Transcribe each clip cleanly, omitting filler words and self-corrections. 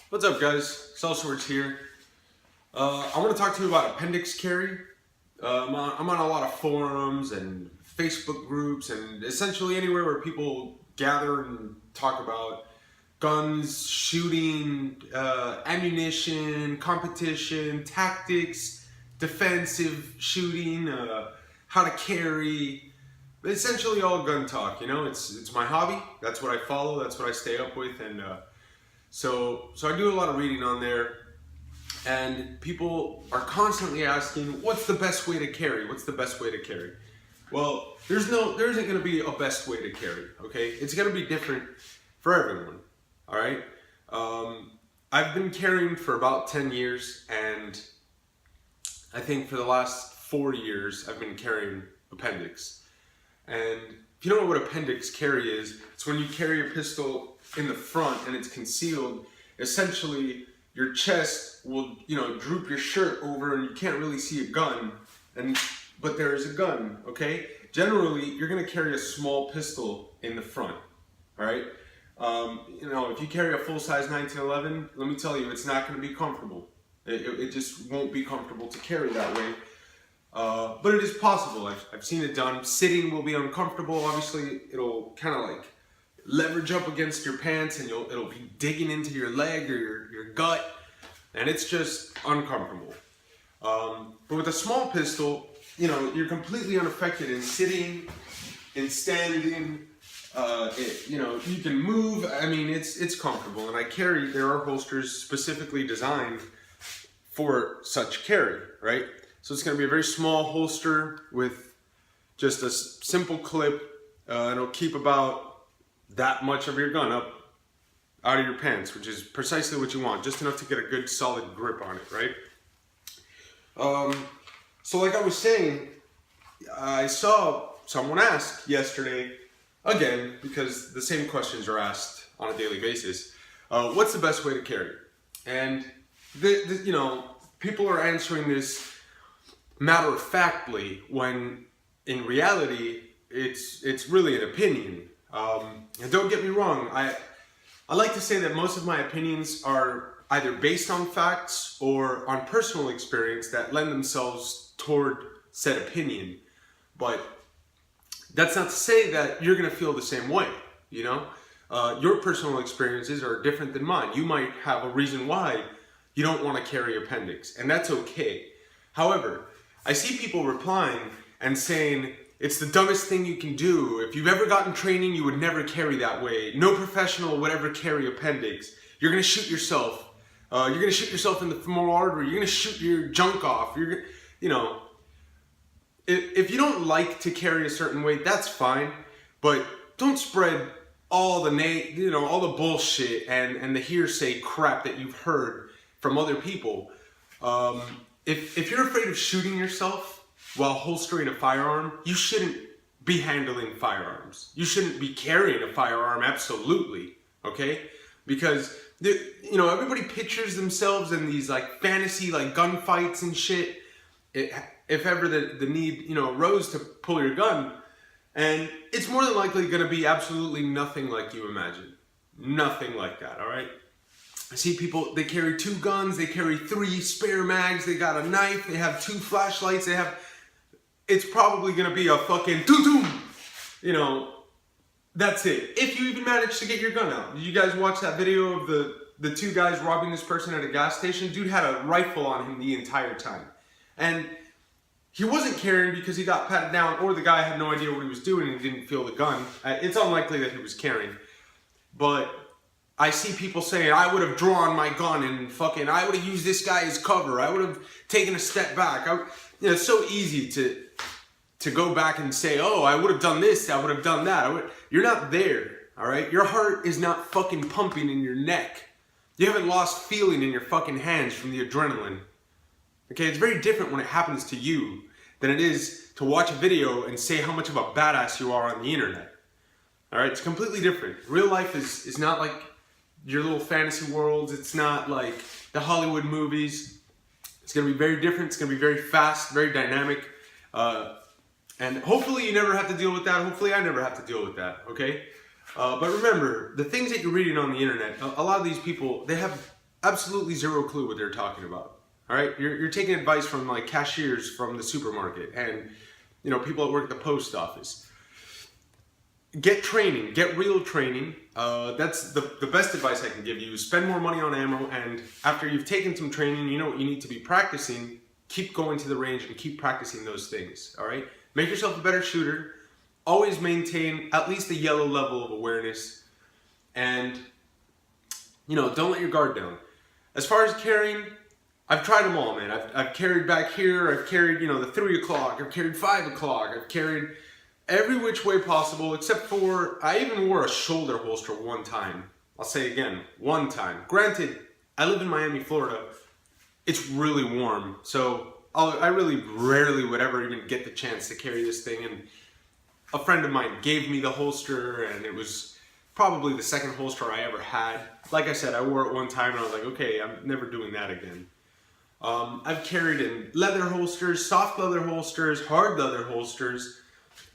What's up, guys? Sellswords here. I want to talk to you about appendix carry. I'm on a lot of forums and Facebook groups and essentially anywhere where people gather and talk about guns, shooting, ammunition, competition, tactics, defensive shooting, how to carry. Essentially all gun talk, you know. It's my hobby. That's what I follow. That's what I stay up with, and so I do a lot of reading on there. And people are constantly asking, what's the best way to carry? What's the best way to carry? Well, there isn't going to be a best way to carry, okay? It's going to be different for everyone, all right? I've been carrying for about 10 years, and I think for the last 4 years, I've been carrying appendix. And if you don't know what appendix carry is, it's when you carry your pistol in the front and it's concealed. Essentially, your chest will, droop your shirt over and you can't really see a gun, but there is a gun, okay? Generally, you're gonna carry a small pistol in the front, all right? If you carry a full-size 1911, let me tell you, it's not gonna be comfortable. It just won't be comfortable to carry that way. But it is possible. I've seen it done. Sitting will be uncomfortable. Obviously, it'll kind of like leverage up against your pants and it'll be digging into your leg or your gut, and it's just uncomfortable. But with a small pistol, you're completely unaffected in sitting, in standing. You can move. I mean, it's comfortable, and there are holsters specifically designed for such carry, right? So it's going to be a very small holster with just a simple clip. It'll keep about that much of your gun up out of your pants, which is precisely what you want, just enough to get a good solid grip on it, right? So like I was saying, I saw someone ask yesterday, again, because the same questions are asked on a daily basis, what's the best way to carry? And people are answering this matter-of-factly, when in reality it's really an opinion. And don't get me wrong, I like to say that most of my opinions are either based on facts or on personal experience that lend themselves toward said opinion. But that's not to say that you're going to feel the same way, your personal experiences are different than mine. You might have a reason why you don't want to carry appendix, and that's okay. However, I see people replying and saying, it's the dumbest thing you can do. If you've ever gotten training, you would never carry that way. No professional would ever carry appendix. You're gonna shoot yourself. You're gonna shoot yourself in the femoral artery. You're gonna shoot your junk off. If you don't like to carry a certain way, that's fine. But don't spread all the bullshit and the hearsay crap that you've heard from other people. If you're afraid of shooting yourself while holstering a firearm, you shouldn't be handling firearms. You shouldn't be carrying a firearm, absolutely, okay? Because, everybody pictures themselves in these, fantasy, gunfights and shit, if ever the need, arose to pull your gun, and it's more than likely going to be absolutely nothing like you imagine. Nothing like that, all right? I see people, they carry 2 guns, they carry 3 spare mags, they got a knife, they have 2 flashlights, it's probably gonna be a fucking doo-doo. That's it. If you even manage to get your gun out. Did you guys watch that video of the 2 guys robbing this person at a gas station? Dude had a rifle on him the entire time. And he wasn't carrying because he got patted down, or the guy had no idea what he was doing and he didn't feel the gun. It's unlikely that he was carrying. But I see people saying, I would have drawn my gun and I would have used this guy as cover. I would have taken a step back. It's so easy to go back and say, oh, I would have done this, I would have done that. You're not there, all right? Your heart is not fucking pumping in your neck. You haven't lost feeling in your fucking hands from the adrenaline. Okay, it's very different when it happens to you than it is to watch a video and say how much of a badass you are on the internet. All right, it's completely different. Real life is not like your little fantasy worlds. It's not like the Hollywood movies. It's going to be very different. It's going to be very fast, very dynamic. And hopefully you never have to deal with that. Hopefully I never have to deal with that, okay? But remember, the things that you're reading on the internet, a lot of these people, they have absolutely zero clue what they're talking about. All right, you're taking advice from like cashiers from the supermarket and people that work at the post office. Get training, get real training. That's the best advice I can give you. Spend more money on ammo, and after you've taken some training, you know what you need to be practicing. Keep going to the range and keep practicing those things. All right, make yourself a better shooter. Always maintain at least a yellow level of awareness, and don't let your guard down. As far as carrying, I've tried them all, man. I've carried back here. I've carried the 3 o'clock. I've carried 5 o'clock. I've carried every which way possible, except for I even wore a shoulder holster one time. I'll say again, one time. Granted, I live in Miami, Florida. It's really warm, so I really rarely would ever even get the chance to carry this thing. And a friend of mine gave me the holster, and it was probably the second holster I ever had. Like I said, I wore it one time, and I was like, okay, I'm never doing that again. I've carried in leather holsters, soft leather holsters, hard leather holsters,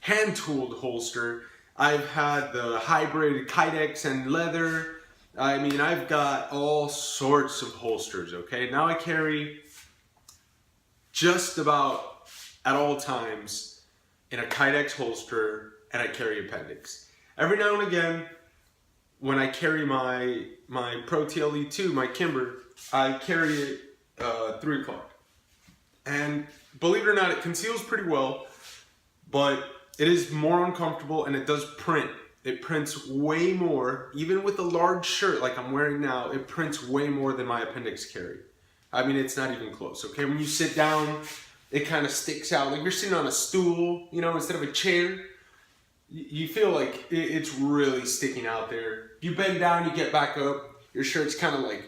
hand-tooled holster. I've had the hybrid kydex and leather. I mean, I've got all sorts of holsters, okay? Now I carry just about at all times in a kydex holster, and I carry Appendix. Every now and again, when I carry my Pro TLE2, my Kimber, I carry it 3 o'clock. And believe it or not, it conceals pretty well, but it is more uncomfortable, and it does print. It prints way more, even with a large shirt like I'm wearing now, it prints way more than my Appendix carry. I mean, it's not even close, okay? When you sit down, it kind of sticks out. Like you're sitting on a stool, instead of a chair. You feel like it's really sticking out there. You bend down, you get back up, your shirt's kind of like,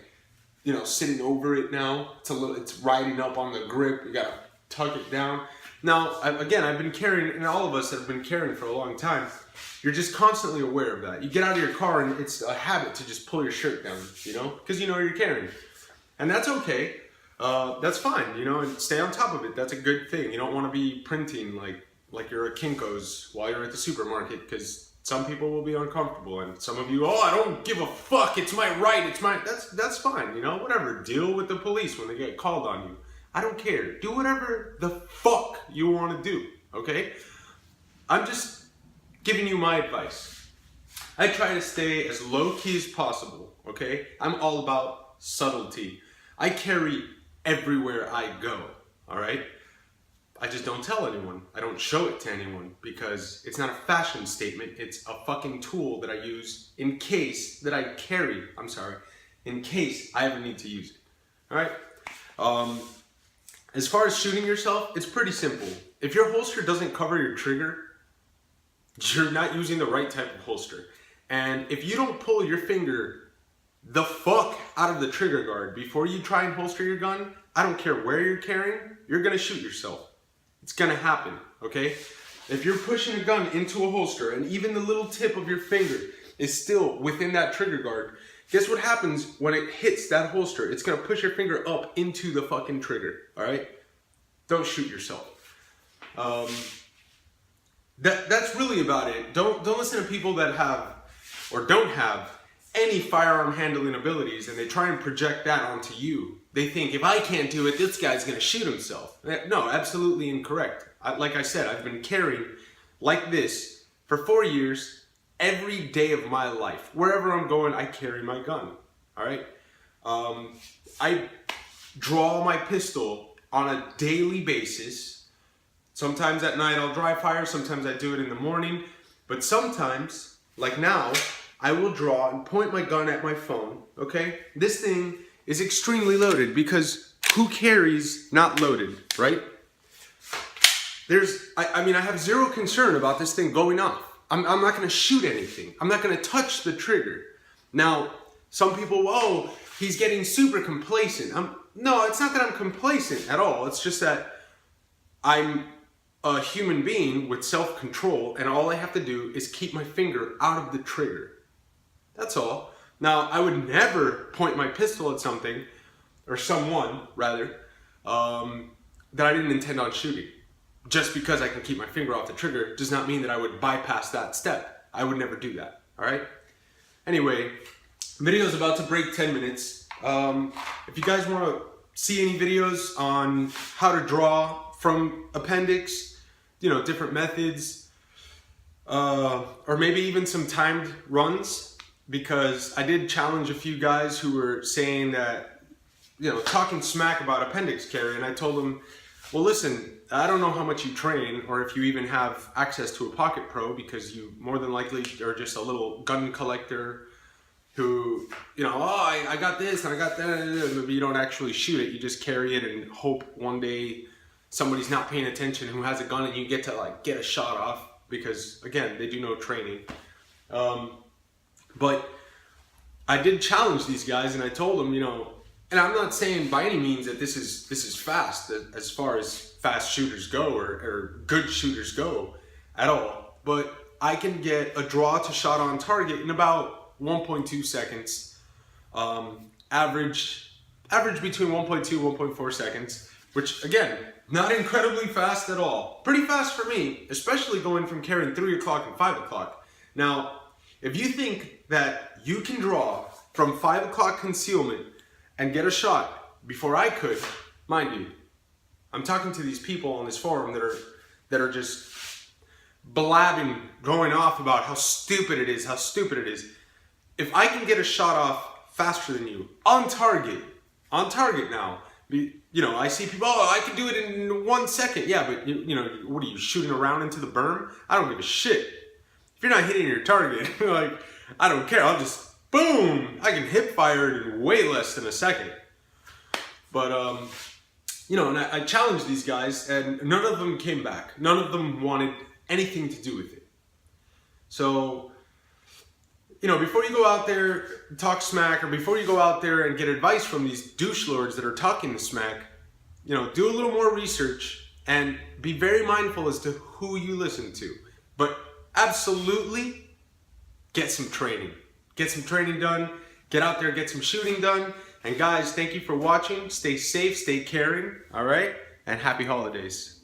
sitting over it now. It's riding up on the grip. You gotta tuck it down. Now, again, I've been carrying, and all of us have been carrying for a long time. You're just constantly aware of that. You get out of your car, and it's a habit to just pull your shirt down, because you're carrying. And that's okay. That's fine, and stay on top of it. That's a good thing. You don't want to be printing like you're at Kinko's while you're at the supermarket, because some people will be uncomfortable, and some of you, I don't give a fuck, it's my right, that's fine, whatever. Deal with the police when they get called on you. I don't care. Do whatever the fuck you want to do, okay? I'm just giving you my advice. I try to stay as low-key as possible, okay? I'm all about subtlety. I carry everywhere I go, all right? I just don't tell anyone. I don't show it to anyone because it's not a fashion statement. It's a fucking tool that I use in case that I carry. In case I ever need to use it. All right. As far as shooting yourself, it's pretty simple. If your holster doesn't cover your trigger, you're not using the right type of holster. And if you don't pull your finger the fuck out of the trigger guard before you try and holster your gun, I don't care where you're carrying, you're gonna shoot yourself. It's gonna happen, okay? If you're pushing a gun into a holster and even the little tip of your finger is still within that trigger guard, guess what happens when it hits that holster? It's gonna push your finger up into the fucking trigger, all right? Don't shoot yourself. That's really about it. Don't listen to people that have or don't have any firearm handling abilities and they try and project that onto you. They think, if I can't do it, this guy's gonna shoot himself. No, absolutely incorrect. Like I said, I've been carrying like this for 4 years, every day of my life. Wherever I'm going, I carry my gun, all right? I draw my pistol on a daily basis. Sometimes at night I'll dry fire, sometimes I do it in the morning, but sometimes, like now, I will draw and point my gun at my phone, okay? This thing is extremely loaded because who carries not loaded, right? I have zero concern about this thing going off. I'm not gonna shoot anything. I'm not gonna touch the trigger. Now, some people, he's getting super complacent. No, it's not that I'm complacent at all. It's just that I'm a human being with self-control and all I have to do is keep my finger out of the trigger. That's all. Now, I would never point my pistol at something, or someone, rather, that I didn't intend on shooting. Just because I can keep my finger off the trigger does not mean that I would bypass that step. I would never do that, all right? Anyway, the video is about to break 10 minutes. If you guys want to see any videos on how to draw from Appendix, different methods, or maybe even some timed runs, because I did challenge a few guys who were saying that, talking smack about Appendix carry, and I told them, well, listen, I don't know how much you train or if you even have access to a Pocket Pro, because you more than likely are just a little gun collector who, I got this and I got that, but you don't actually shoot it. You just carry it and hope one day somebody's not paying attention who has a gun and you get to get a shot off, because again, they do no training. But I did challenge these guys and I told them, and I'm not saying by any means that this is fast as far as fast shooters go or good shooters go at all, but I can get a draw to shot on target in about 1.2 seconds, average between 1.2 1.4 seconds, which again, not incredibly fast at all. Pretty fast for me, especially going from carrying 3 o'clock and 5 o'clock. Now, if you think that you can draw from 5 o'clock concealment and get a shot before I could, mind you, I'm talking to these people on this forum that are just blabbing, going off about how stupid it is, If I can get a shot off faster than you, on target now, I see people, I can do it in 1 second. Yeah, but what are you, shooting around into the berm? I don't give a shit. If you're not hitting your target, I don't care. I'll just, boom, I can hip fire it in way less than a second. But, and I challenged these guys and none of them came back. None of them wanted anything to do with it. So, before you go out there and talk smack, or before you go out there and get advice from these douche lords that are talking smack, do a little more research and be very mindful as to who you listen to. But absolutely get some training. Get some training done. Get out there, get some shooting done. And guys, thank you for watching. Stay safe, stay caring, all right? And happy holidays.